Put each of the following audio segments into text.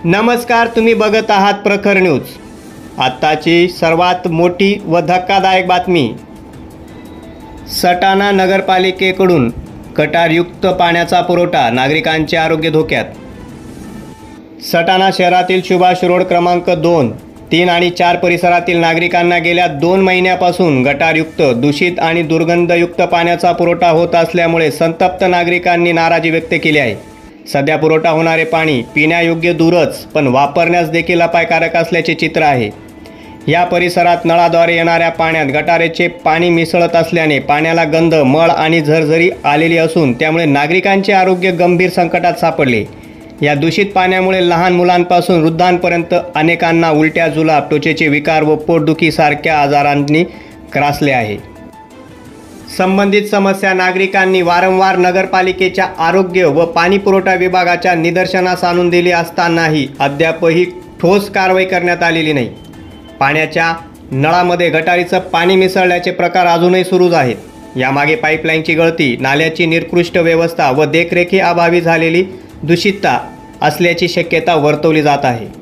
नमस्कार, तुम्ही बघत आहात प्रखर न्यूज। आत्ताची सर्वात मोठी व धक्कादायक बातमी। सटाणा नगरपालिकेकडून गटारयुक्त पाण्याचा पुरवठा, नागरिकांचे आरोग्य धोक्यात। सटाणा शहरातील सुभाष रोड क्रमांक 2, 3 आणि 4 परिसरातील नागरिकांना गेल्या 2 महिन्यापासून गटारयुक्त, दूषित आणि दुर्गंधयुक्त पाण्याचा पुरवठा होत असल्यामुळे संतप्त नागरिकांनी नाराजी व्यक्त केली आहे। सध्या पुरवठा होणारे पाणी पिण्यायोग्य दूरच, पण वापरण्यास देखील अपायकारक असल्याचे चित्र आहे। या परिसरात नळाद्वारे येणाऱ्या पाण्यात गटारेचे पाणी मिसळत असल्याने पाण्याला गंध, मळ आणि झरझरी आलेली असून त्यामुळे नागरिकांचे आरोग्य गंभीर संकटात सापडले। या दूषित पाण्यामुळे लहान मुलांपासून वृद्धांपर्यंत अनेकांना उलट्या, जुलाब, त्वचेचे विकार व पोटदुखी सारख्या आजारांनी ग्रासले आहे। संबंधित समस्या नागरिकांनी वारंवार नगरपालिकेच्या आरोग्य व पाणी पुरवठा विभागाच्या निदर्शनास आणून दिली असतानाही अद्यापही ठोस कारवाई करण्यात आलेली नाही। पाण्याच्या नळामध्ये गटारीचं पाणी मिसळल्याचे प्रकार अजूनही सुरूच आहेत। यामागे पाईपलाईनची गळती, नाल्याची निकृष्ट व्यवस्था व देखरेखीअभावी झालेली दूषितता असल्याची शक्यता वर्तवली जात आहे।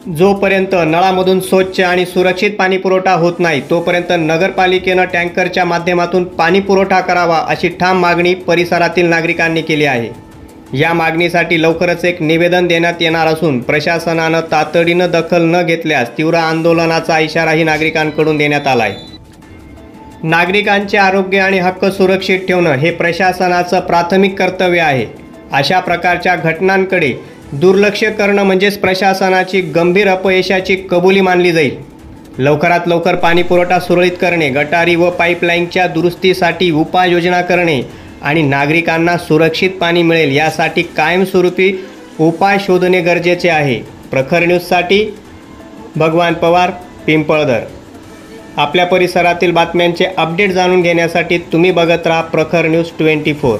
जोपर्यंत नळामधून स्वच्छ आणि सुरक्षित पाणी पुरवठा होत नाही तोपर्यंत नगरपालिकेने टँकरच्या माध्यमातून पाणी पुरवठा करावा अशी ठाम मागणी परिसरातील नागरिकांनी केली आहे। या मागणीसाठी लवकरच एक निवेदन देण्यात येणार असून प्रशासनाने तातडीने दखल न घेतल्यास तीव्र आंदोलनाचा इशाराही नागरिकांकडून देण्यात आला आहे। नागरिकांचे आरोग्य आणि हक्क सुरक्षित ठेवणे हे प्रशासनाचे प्राथमिक कर्तव्य आहे। अशा प्रकारच्या घटनांकडे दुर्लक्ष करणं म्हणजेच प्रशासनाची गंभीर अपयशाची कबुली मानली जाईल। लवकरात लवकर पाणी पुरवठा सुरळीत करणे, गटारी व पाईपलाईनच्या दुरुस्तीसाठी उपाययोजना करणे आणि नागरिकांना सुरक्षित पाणी मिळेल यासाठी कायमस्वरूपी उपाय शोधणे गरजेचे आहे। प्रखर न्यूजसाठी भगवान पवार, पिंपळदर। आपल्या परिसरातील बातम्यांचे अपडेट जाणून घेण्यासाठी तुम्ही बघत राहा प्रखर न्यूज 24।